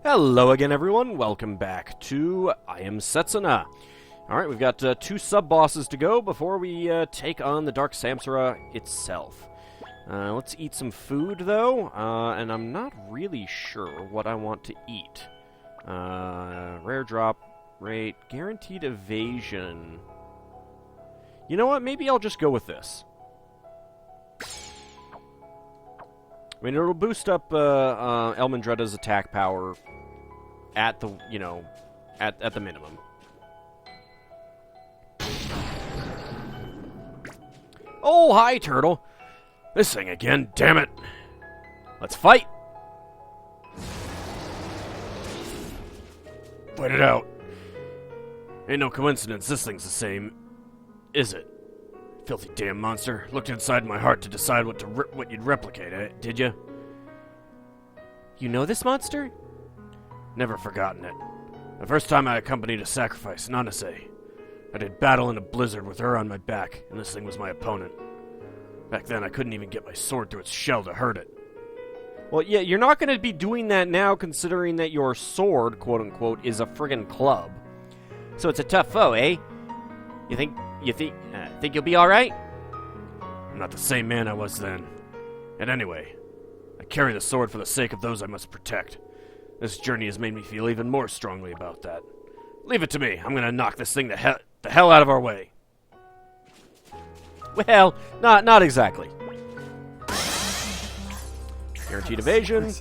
Hello again, everyone. Welcome back to Am Setsuna. Alright, we've got 2 sub-bosses to go before we take on the Dark Samsara itself. Let's eat some food, though, and I'm not really sure what I want to eat. Rare drop rate, guaranteed evasion. You know what? Maybe I'll just go with this. I mean, it'll boost up Elmandretta's attack power at the, at the minimum. Oh, hi, Turtle. This thing again, damn it. Let's fight. Fight it out. Ain't no coincidence this thing's the same, is it? Filthy damn monster. Looked inside my heart to decide what you'd replicate, did you? You know this monster? Never forgotten it. The first time I accompanied a sacrifice, Nanase. I did battle in a blizzard with her on my back, and this thing was my opponent. Back then, I couldn't even get my sword through its shell to hurt it. Well, yeah, you're not going to be doing that now, considering that your sword, quote-unquote, is a friggin' club. So it's a tough foe, eh? You think you'll be alright? I'm not the same man I was then. And anyway, I carry the sword for the sake of those I must protect. This journey has made me feel even more strongly about that. Leave it to me. I'm gonna knock this thing the hell out of our way. Well, not exactly. Guaranteed evasion.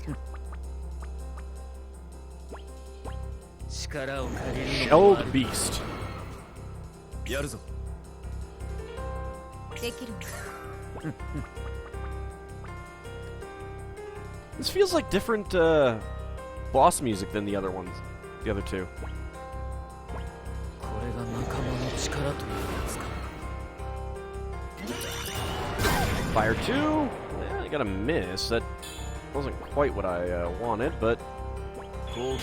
Shelled beast. This feels like different boss music than the other ones, the other two. Fire 2. Yeah, I got a miss. That wasn't quite what I wanted, but cool.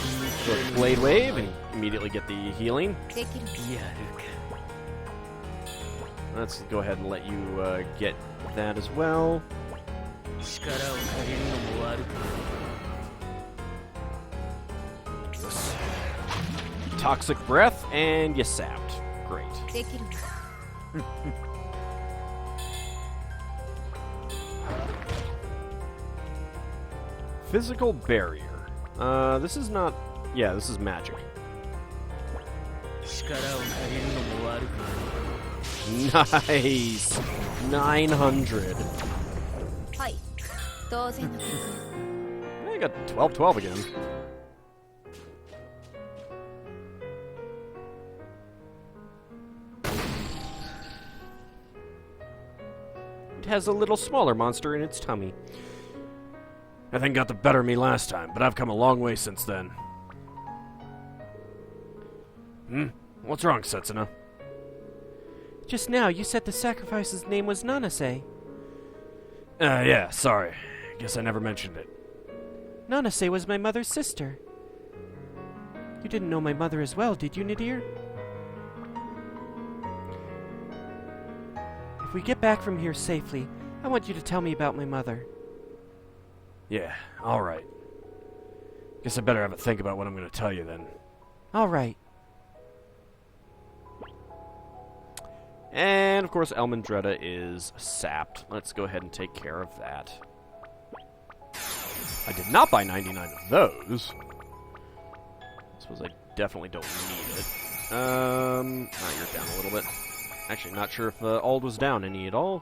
Go to Blade Wave and immediately get the healing. Let's go ahead and let you get that as well. Toxic breath, and you sapped. Great. Physical barrier. This is not... Yeah, this is magic. Nice! 900. I got 12-12 again. It has a little smaller monster in its tummy. That thing got the better of me last time, but I've come a long way since then. What's wrong, Setsuna? Just now, you said the sacrifice's name was Nanase. Yeah, sorry. Guess I never mentioned it. Nanase was my mother's sister. You didn't know my mother as well, did you, Nadir? If we get back from here safely, I want you to tell me about my mother. Yeah, alright. Guess I better have a think about what I'm going to tell you then. Alright. And, of course, Elmandretta is sapped. Let's go ahead and take care of that. I did not buy 99 of those. I suppose I definitely don't need it. You're down a little bit. Actually, not sure if Ald was down any at all.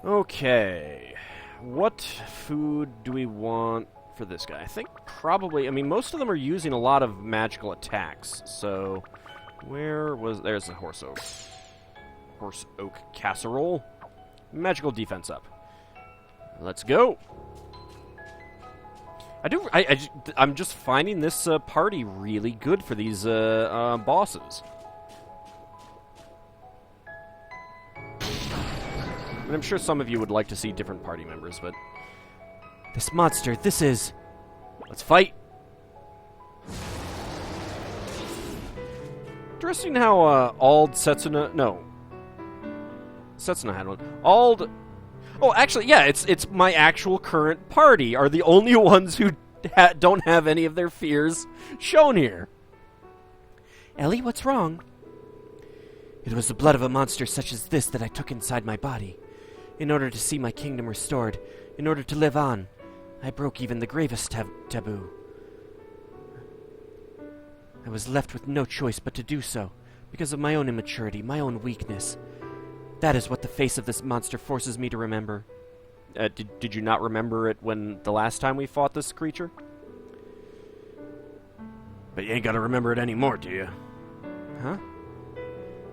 Okay. What food do we want for this guy? I think probably... I mean, most of them are using a lot of magical attacks, so... Where was... There's the Horse Oak Casserole. Magical defense up. Let's go! I'm just finding this party really good for these bosses. And I'm sure some of you would like to see different party members, but... This monster, this is... Let's fight! Interesting how Setsuna... No. Setsuna had one. Oh, actually, yeah, it's my actual current party are the only ones who don't have any of their fears shown here. Ellie, what's wrong? It was the blood of a monster such as this that I took inside my body. In order to see my kingdom restored, in order to live on, I broke even the gravest taboo. I was left with no choice but to do so, because of my own immaturity, my own weakness. That is what the face of this monster forces me to remember. Did you not remember it when the last time we fought this creature? But you ain't gotta remember it anymore, do you? Huh?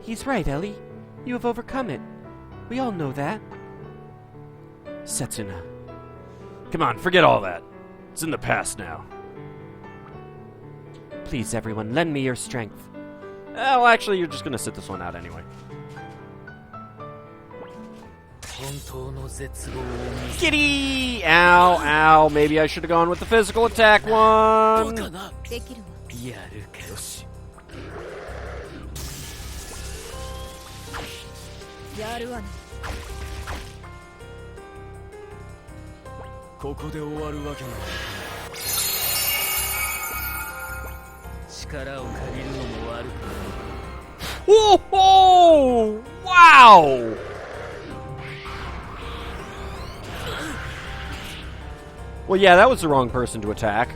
He's right, Ellie. You have overcome it. We all know that. Setsuna. Come on, forget all that. It's in the past now. Please, everyone, lend me your strength. Well, actually, you're just gonna sit this one out anyway. Kitty! Ow, ow. Maybe I should have gone with the physical attack one. Whoa! Wow! Well, yeah, that was the wrong person to attack.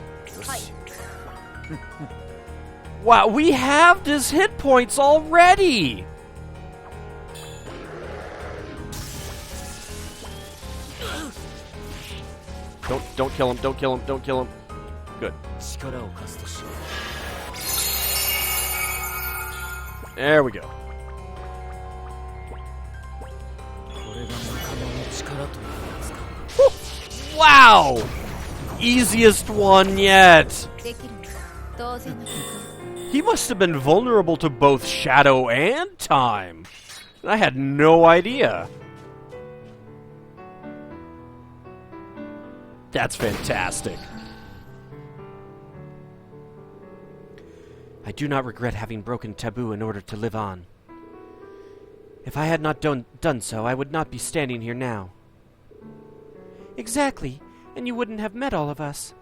Wow, we halved his hit points already! Don't kill him, don't kill him, don't kill him. Good. There we go. Woo! Wow! Easiest one yet. He must have been vulnerable to both shadow and time. I had no idea. That's fantastic. I do not regret having broken taboo in order to live on. If I had not done so, I would not be standing here now. Exactly, and you wouldn't have met all of us.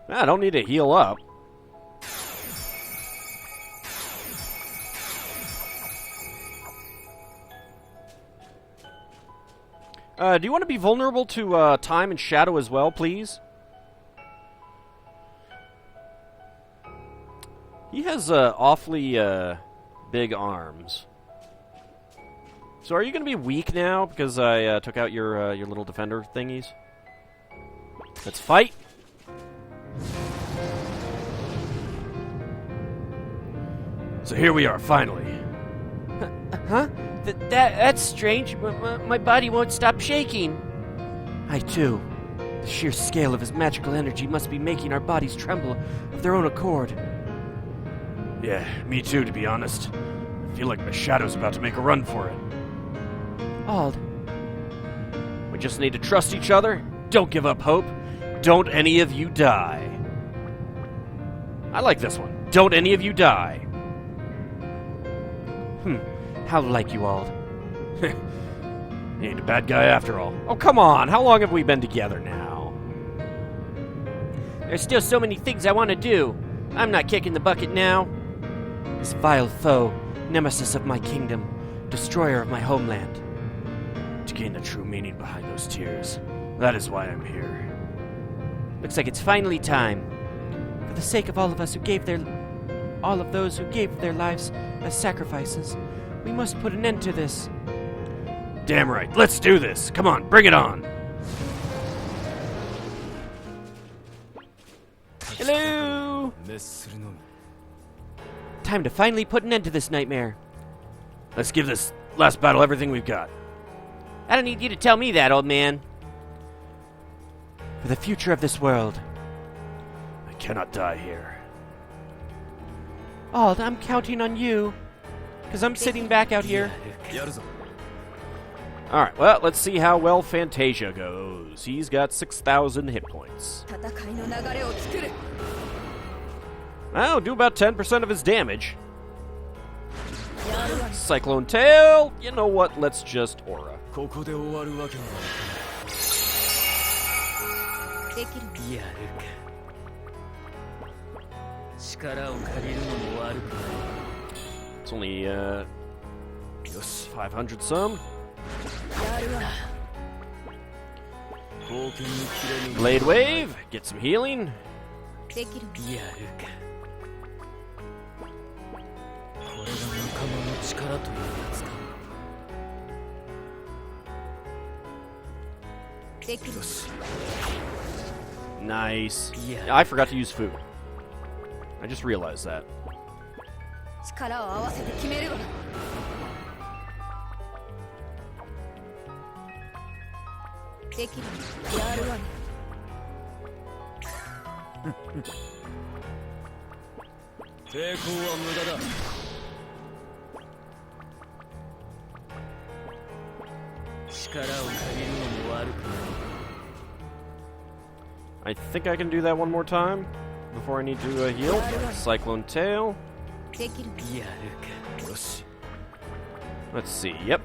I don't need to heal up. Do you want to be vulnerable to time and shadow as well, please? He has awfully big arms. So are you going to be weak now because I took out your little defender thingies? Let's fight. So here we are, finally. Huh? That's strange. My body won't stop shaking. I too. The sheer scale of his magical energy must be making our bodies tremble of their own accord. Yeah, me too, to be honest. I feel like my shadow's about to make a run for it. Ald. We just need to trust each other. Don't give up hope. Don't any of you die. I like this one. Don't any of you die. How like you, Ald. He ain't a bad guy after all. Oh, come on. How long have we been together now? There's still so many things I want to do. I'm not kicking the bucket now. This vile foe, nemesis of my kingdom, destroyer of my homeland. To gain the true meaning behind those tears. That is why I'm here. Looks like it's finally time. For the sake of all of us who gave all of those who gave their lives as sacrifices, we must put an end to this. Damn right. Let's do this. Come on, bring it on. Hello! Time to finally put an end to this nightmare. Let's give this last battle everything we've got. I don't need you to tell me that, old man. For the future of this world. I cannot die here. Ald, I'm counting on you. Because I'm sitting back out here. Alright, well, let's see how well Fantasia goes. He's got 6,000 hit points. I'll do about 10% of his damage. Cyclone Tail. You know what? Let's just aura. ここで終わるわけにはできるやるか力を借りるのも悪くない It's only 500 some. やるわ 貢献に切れぬ Blade Wave. Get some healing. できるやるかこれが仲間の力というやつかできる Nice. Yeah. I forgot to use food. I just realized that. 力を合わせて決めるわできるやるわね抵抗は無駄だ 力を借りるのも悪くない I think I can do that one more time before I need to heal. Cyclone Tail. できるやるかよし Let's see. Yep.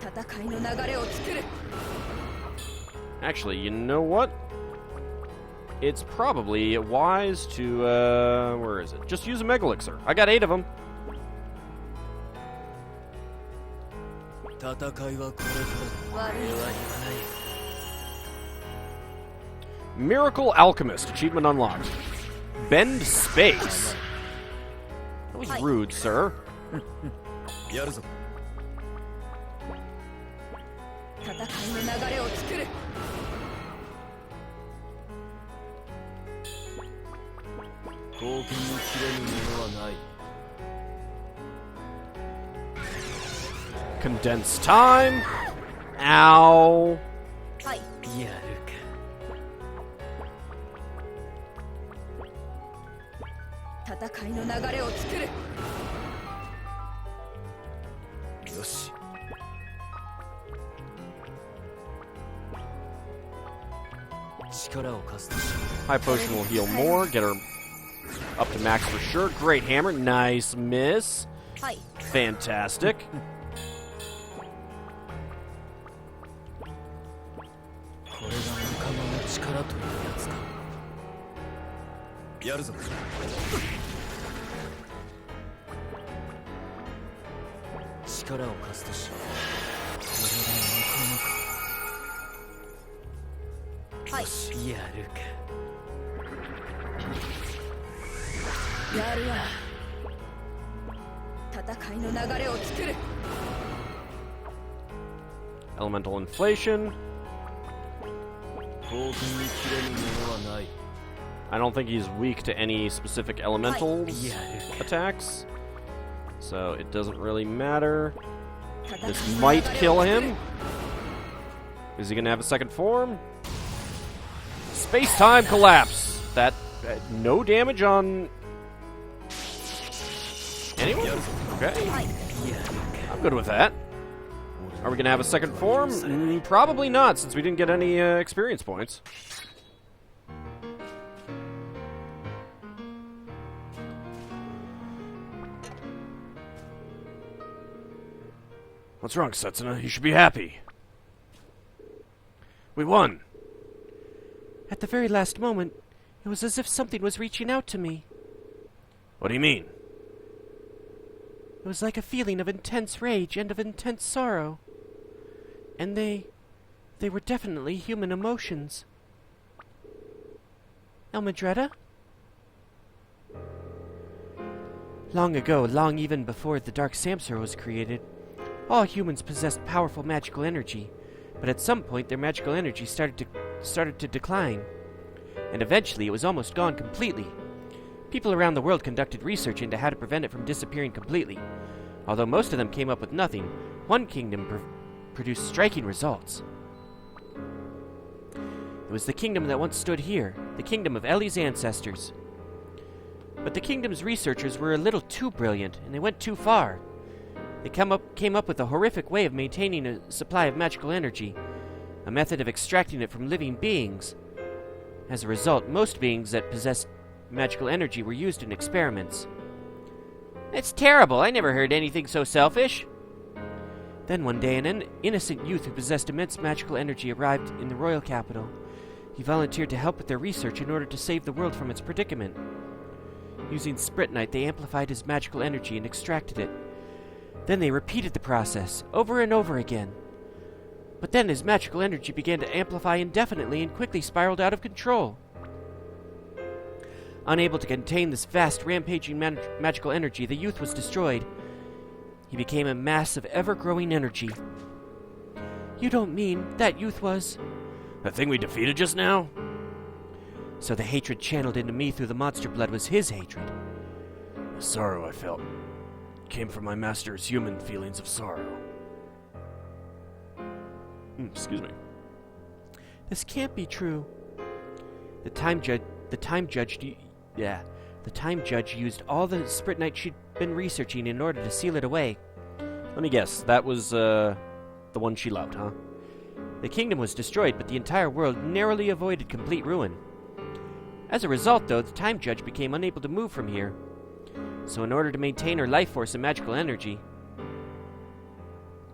戦いの流れを作る Actually, you know what? It's probably wise to, where is it? Just use a Mega Elixir. I got 8 of them. 戦いはこれから悪い俺は言わない Miracle Alchemist. Achievement unlocked. Bend space. That was rude, sir. やるぞ戦いの流れを作る貢献に切れぬものはない Condensed time. Ow. はいやる戦いの流れを作るかよし力を貸すとし High potion will heal more. Get her up to max for sure. Great hammer. Nice miss. はい Fantastic. これが仲間の力というやつかやるぞ力を貸すとしこれが仲間かはいやるかやるわ戦いの流れを作る Elemental inflation. 貢献に切れぬものはない I don't think he's weak to any specific elementals Yeah. attacks. So it doesn't really matter. 戦い This の might 流れ kill を作る him. Is he gonna have a second form? Space-time collapse. That no damage on anyone? Okay, はい I'm good with that. Are we gonna have a second form? Probably not, since we didn't get any experience points. What's wrong, Setsuna? You should be happy. We won. At the very last moment, it was as if something was reaching out to me. What do you mean? It was like a feeling of intense rage and of intense sorrow. And they were definitely human emotions. Elmadretta? Long ago, long even before the Dark Samsara was created, all humans possessed powerful magical energy, but at some point their magical energy started to decline, and eventually it was almost gone completely. People around the world conducted research into how to prevent it from disappearing completely. Although most of them came up with nothing, one kingdom produced striking results. It was the kingdom that once stood here, the kingdom of Ellie's ancestors. But the kingdom's researchers were a little too brilliant, and they went too far. They came up with a horrific way of maintaining a supply of magical energy, a method of extracting it from living beings. As a result, most beings that possessed magical energy were used in experiments. That's terrible. I never heard anything so selfish. Then one day, an innocent youth who possessed immense magical energy arrived in the royal capital. He volunteered to help with their research in order to save the world from its predicament. Using Spritnite, they amplified his magical energy and extracted it. Then they repeated the process, over and over again. But then his magical energy began to amplify indefinitely and quickly spiraled out of control. Unable to contain this vast, rampaging magical energy, the youth was destroyed. He became a mass of ever-growing energy. You don't mean that youth was... The thing we defeated just now? So the hatred channeled into me through the monster blood was his hatred. The sorrow I felt came from my master's human feelings of sorrow. Excuse me. This can't be true. The time judge used all the Spritnite she'd been researching in order to seal it away. Let me guess. That was, the one she loved, huh? The kingdom was destroyed, but the entire world narrowly avoided complete ruin. As a result, though, the time judge became unable to move from here. So in order to maintain her life force and magical energy...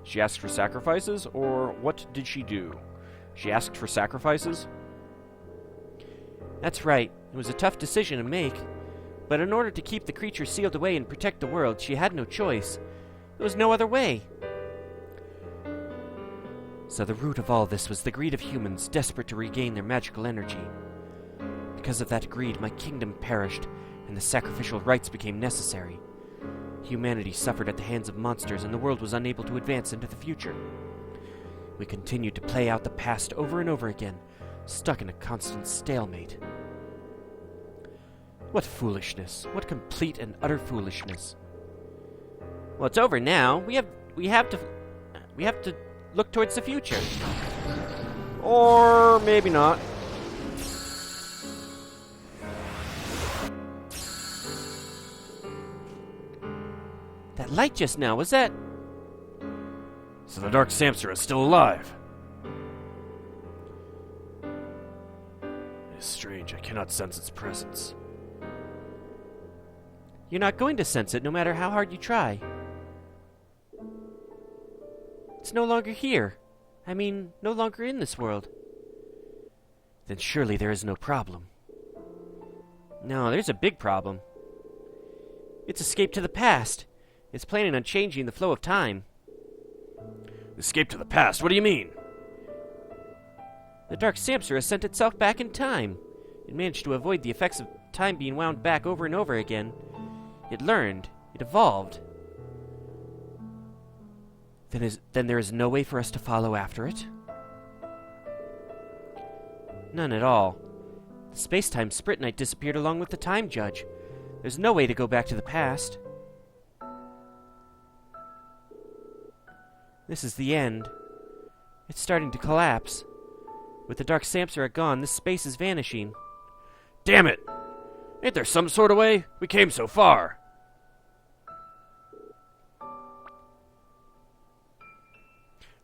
She asked for sacrifices, or what did she do? She asked for sacrifices? That's right. It was a tough decision to make. But in order to keep the creature sealed away and protect the world, she had no choice. There was no other way. So the root of all this was the greed of humans, desperate to regain their magical energy. Because of that greed, my kingdom perished, and the sacrificial rites became necessary. Humanity suffered at the hands of monsters, and the world was unable to advance into the future. We continued to play out the past over and over again, stuck in a constant stalemate. What foolishness. What complete and utter foolishness. Well, it's over now. We have to look towards the future. Or maybe not. That light just now, was that... So the Dark Samsara is still alive. It is strange. I cannot sense its presence. You're not going to sense it, no matter how hard you try. It's no longer here. I mean, no longer in this world. Then surely there is no problem. No, there's a big problem. It's escaped to the past. It's planning on changing the flow of time. Escape to the past? What do you mean? The Dark Samsara sent itself back in time. It managed to avoid the effects of time being wound back over and over again. It learned. It evolved. Then there is no way for us to follow after it? None at all. The space-time Spritnite disappeared along with the Time Judge. There's no way to go back to the past. This is the end. It's starting to collapse. With the Dark Samsara gone, this space is vanishing. Damn it! Ain't there some sort of way? We came so far.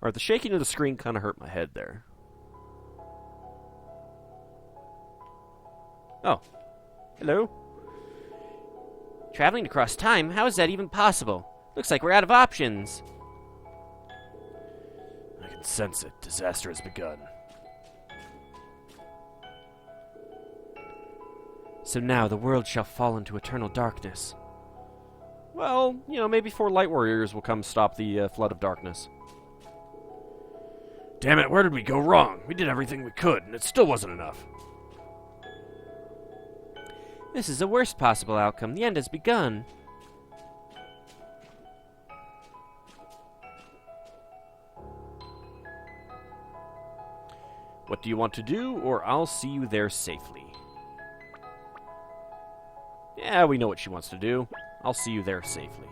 Alright, the shaking of the screen kind of hurt my head there. Oh. Hello? Traveling across time? How is that even possible? Looks like we're out of options. I can sense it. Disaster has begun. So now the world shall fall into eternal darkness. Well, maybe 4 Light Warriors will come stop the flood of darkness. Damn it, where did we go wrong? We did everything we could, and it still wasn't enough. This is the worst possible outcome. The end has begun. What do you want to do, or I'll see you there safely? Yeah, we know what she wants to do. I'll see you there safely.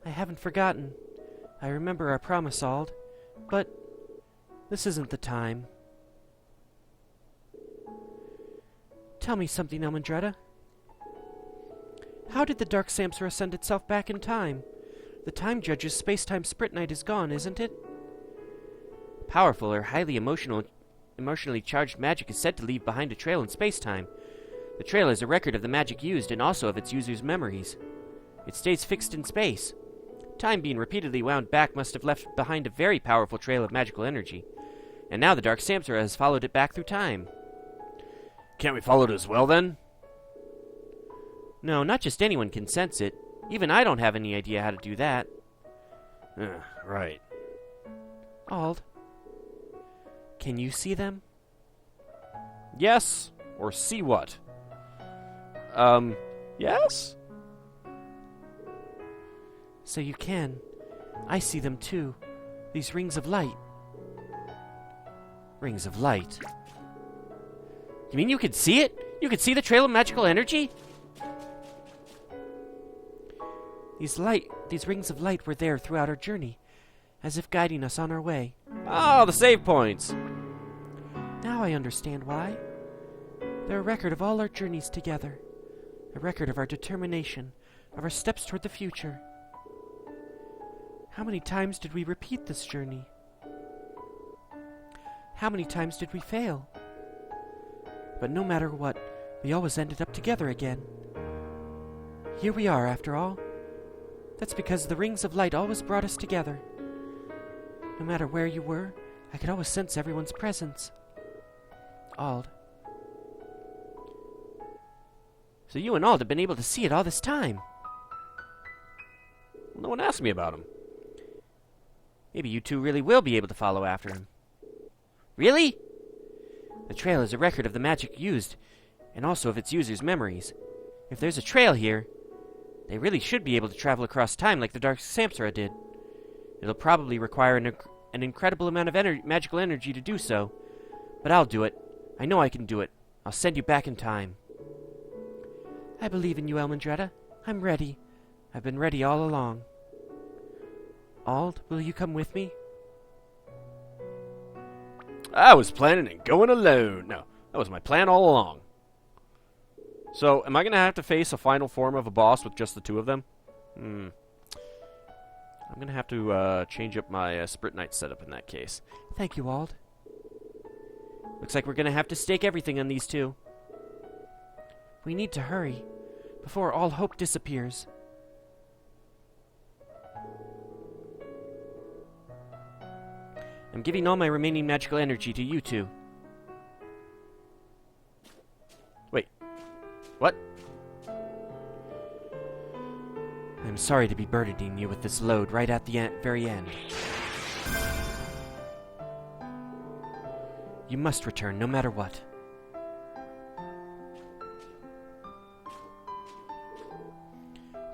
I haven't forgotten. I remember our promise, Ald. But this isn't the time. Tell me something, Elmandretta. How did the Dark Samsara send itself back in time? The Time Judge's space-time Spritnite is gone, isn't it? Powerful or highly emotionally charged magic is said to leave behind a trail in space-time. The trail is a record of the magic used and also of its users' memories. It stays fixed in space. Time being repeatedly wound back must have left behind a very powerful trail of magical energy. And now the Dark Samsara has followed it back through time. Can't we follow it as well, then? No, not just anyone can sense it. Even I don't have any idea how to do that. Right. Ald, can you see them? Yes? Or see what? Yes? So you can. I see them too. These rings of light. Rings of light. You mean you could see it? You could see the trail of magical energy? These rings of light were there throughout our journey, as if guiding us on our way. Oh, the save points! Now I understand why. They're a record of all our journeys together. A record of our determination, of our steps toward the future. How many times did we repeat this journey? How many times did we fail? But no matter what, we always ended up together again. Here we are, after all. That's because the rings of light always brought us together. No matter where you were, I could always sense everyone's presence. Ald. So you and Ald have been able to see it all this time. No one asked me about him. Maybe you two really will be able to follow after him. Really? The trail is a record of the magic used, and also of its users' memories. If there's a trail here, they really should be able to travel across time like the Dark Samsara did. It'll probably require an incredible amount of magical energy to do so. But I'll do it. I know I can do it. I'll send you back in time. I believe in you, Elmandretta. I'm ready. I've been ready all along. Ald, will you come with me? I was planning on going alone. No, that was my plan all along. So, am I going to have to face a final form of a boss with just the two of them? I'm going to have to change up my Sprite Knight setup in that case. Thank you, Ald. Looks like we're going to have to stake everything on these two. We need to hurry, before all hope disappears. I'm giving all my remaining magical energy to you two. Wait. What? I'm sorry to be burdening you with this load right at the very end. You must return no matter what.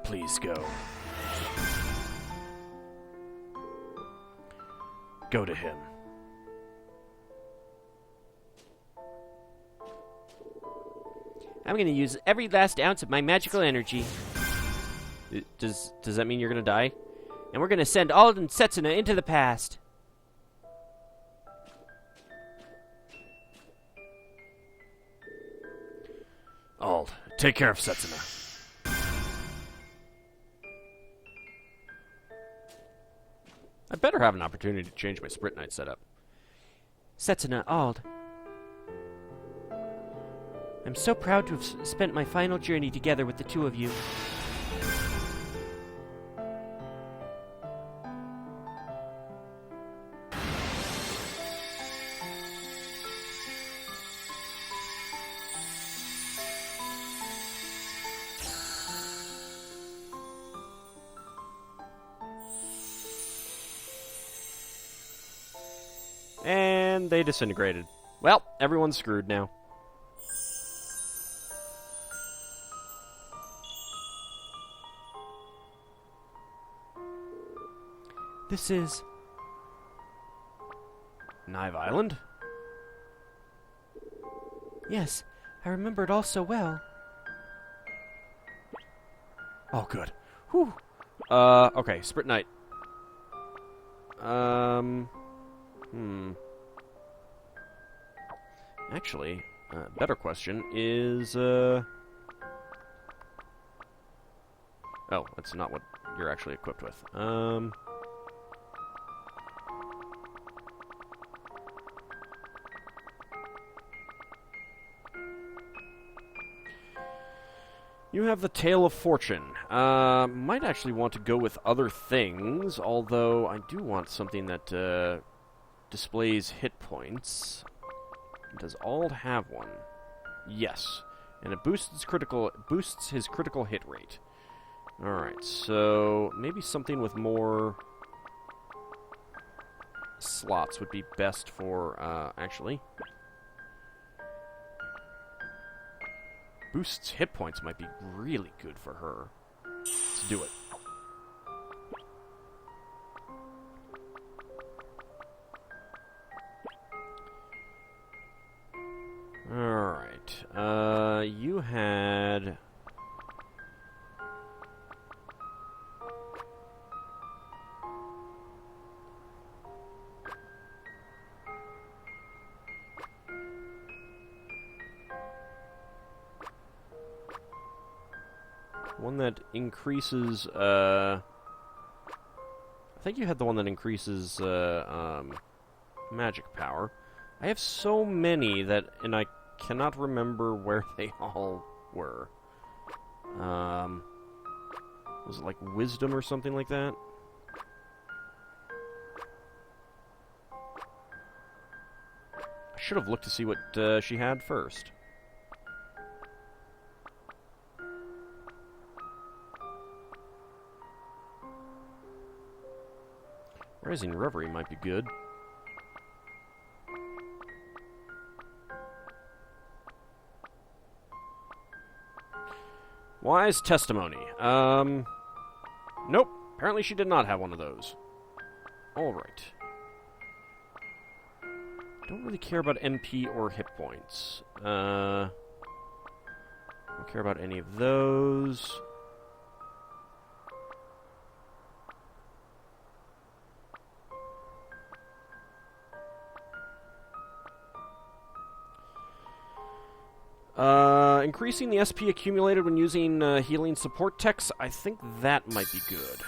Please go. Go to him. I'm going to use every last ounce of my magical energy. Does that mean you're going to die? And we're going to send Am Setsuna into the past. Ald, take care of Setsuna. I better have an opportunity to change my Sprite Knight setup. Setsuna, Ald. I'm so proud to have spent my final journey together with the two of you. And they disintegrated. Well, everyone's screwed now. This is... Knive Island? Yes, I remember it all so well. Oh, good. Whew. Okay, Sprite Knight. Actually, better question is, Oh, that's not what you're actually equipped with. You have the Tail of Fortune. Might actually want to go with other things, although I do want something that displays hit points. Does Ald have one? Yes. And it boosts his critical hit rate. Alright, so maybe something with more slots would be best for, actually. Boosts hit points might be really good for her. Let's do it. Alright, you had... one that increases, I think you had the one that increases, magic power. I have so many and I cannot remember where they all were. Was it like wisdom or something like that? I should have looked to see what she had first. Rising Reverie might be good. Wise Testimony. Nope. Apparently she did not have one of those. Alright. Don't really care about MP or hit points. Don't care about any of those. Increasing the SP accumulated when using healing support techs, I think that might be good.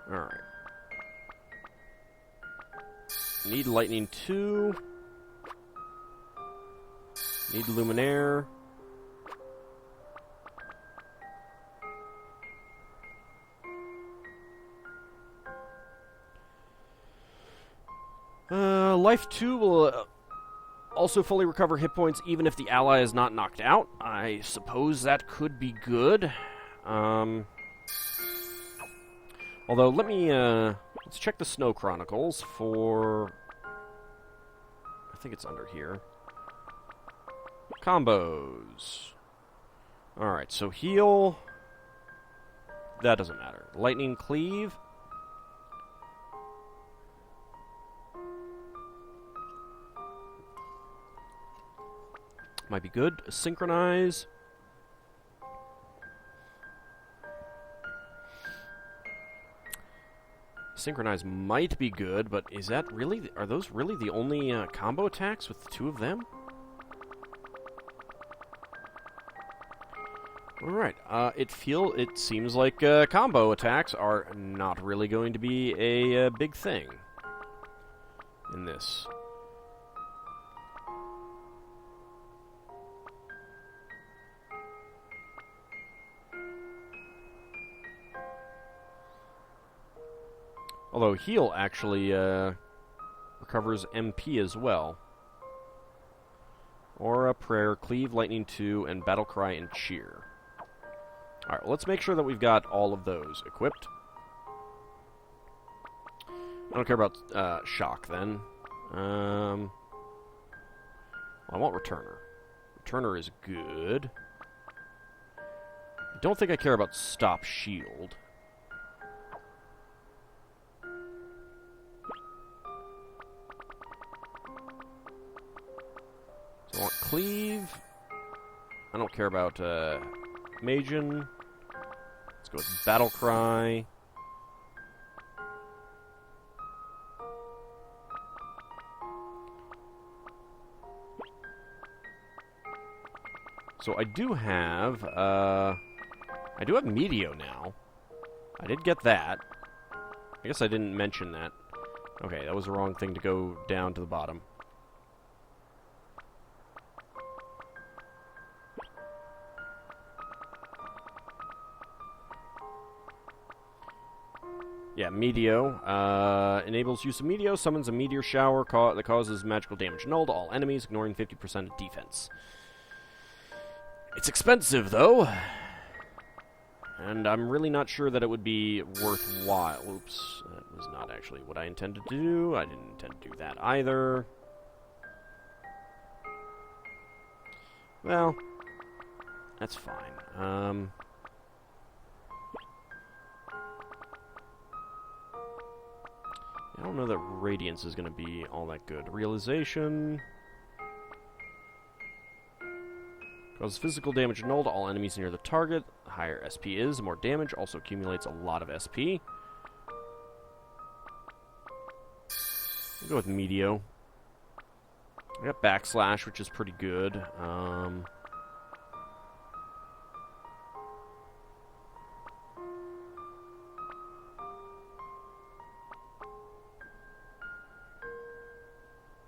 Alright. Need Lightning 2. Need Luminaire. Life 2 will also fully recover hit points even if the ally is not knocked out. I suppose that could be good. Although, let me, let's check the Snow Chronicles for... I think it's under here. Combos. Alright, so heal... That doesn't matter. Lightning Cleave... Might be good. Synchronize. Synchronize might be good, but is that really... Are those really the only combo attacks with the two of them? Alright, it seems like combo attacks are not really going to be a big thing in this. Although heal actually recovers MP as well. Aura, Prayer, Cleave, Lightning 2, and Battle Cry and Cheer. Alright, well, let's make sure that we've got all of those equipped. I don't care about Shock, then. Well, I want Returner. Returner is good. I don't think I care about Stop Shield. So I want Cleave. I don't care about Magian. Let's go with Battle Cry. So I do have Meteo now. I did get that. I guess I didn't mention that. Okay, that was the wrong thing to go down to the bottom. Yeah, Meteo. Enables use of Meteo, summons a meteor shower that causes magical damage null to all enemies, ignoring 50% of defense. It's expensive, though. And I'm really not sure that it would be worthwhile. Oops, that was not actually what I intended to do. I didn't intend to do that either. Well, that's fine. I don't know that Radiance is going to be all that good. Realization. Causes physical damage null to all enemies near the target. The higher SP is, the more damage. Also accumulates a lot of SP. We'll go with Meteo. I got Backslash, which is pretty good.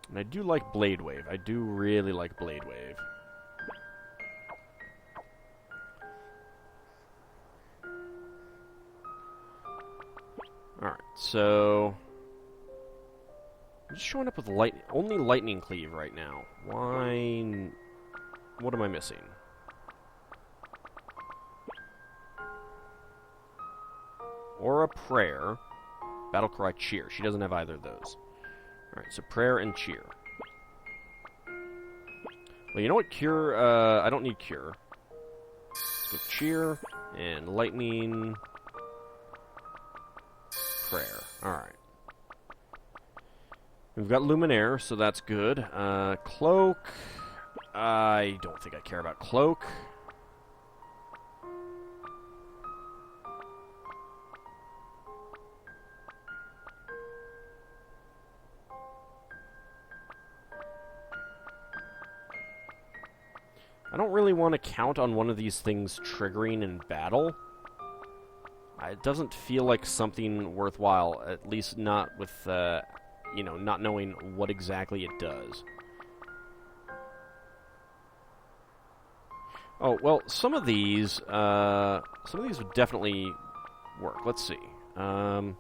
And I do like Blade Wave. I do really like Blade Wave. Alright, so... I'm just showing up with only Lightning Cleave right now. Why... What am I missing? Aura Prayer. Battlecry Cheer. She doesn't have either of those. Alright, so Prayer and Cheer. Well, you know what? Cure, I don't need Cure. Let's go Cheer and Lightning... Prayer. Alright. We've got Luminaire, so that's good. Cloak. I don't think I care about Cloak. I don't really want to count on one of these things triggering in battle. It doesn't feel like something worthwhile, at least not with, you know, not knowing what exactly it does. Oh, well, some of these would definitely work. Let's see. I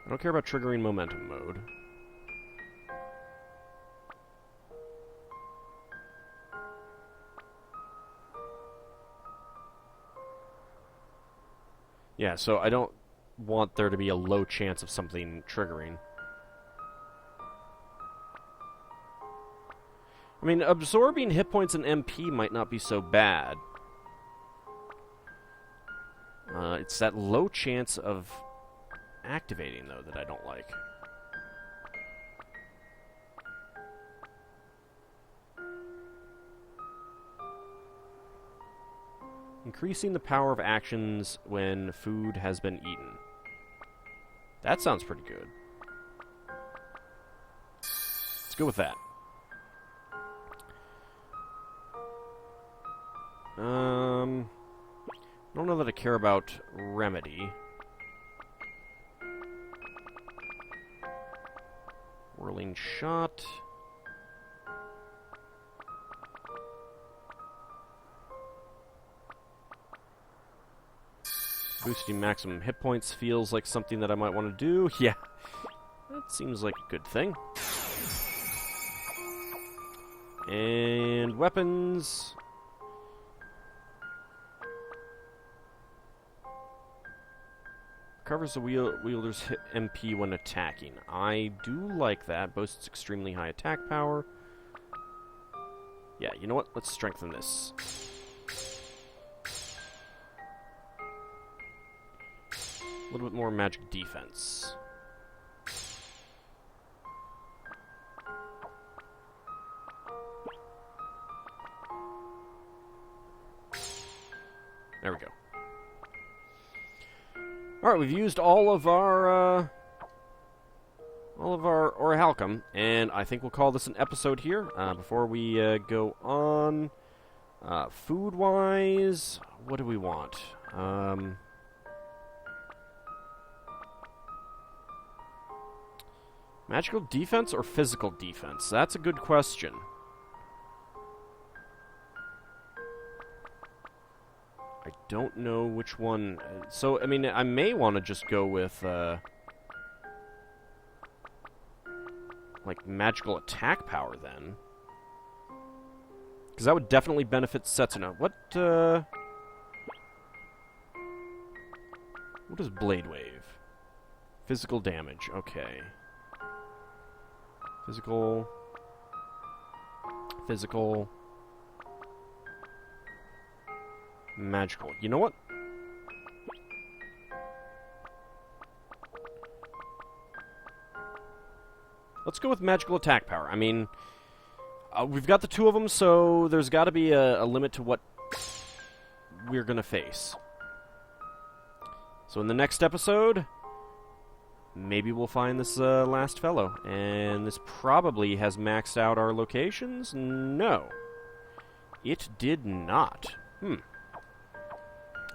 don't care about triggering momentum mode. Yeah, so I don't want there to be a low chance of something triggering. I mean, absorbing hit points and MP might not be so bad. It's that low chance of activating, though, that I don't like. Increasing the power of actions when food has been eaten. That sounds pretty good. Let's go with that. I don't know that I care about Remedy. Whirling Shot. Boosting maximum hit points feels like something that I might want to do. Yeah, that seems like a good thing. And weapons. Covers the wielder's hit MP when attacking. I do like that. Boasts extremely high attack power. Yeah, you know what? Let's strengthen this. A little bit more magic defense. There we go. Alright, we've used all of our Orichalcum, and I think we'll call this an episode here. Before we go on, food-wise, what do we want? Magical defense or physical defense? That's a good question. I don't know which one. So, I mean, I may want to just go with, like, magical attack power, then. Because that would definitely benefit Setsuna. What is Blade Wave? Physical damage, okay. Physical... Magical. You know what? Let's go with magical attack power. I mean, we've got the two of them, so there's got to be a limit to what we're going to face. So in the next episode, maybe we'll find this last fellow. And this probably has maxed out our locations? No. It did not.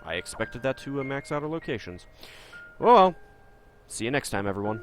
I expected that to max out our locations. Well, see you next time, everyone.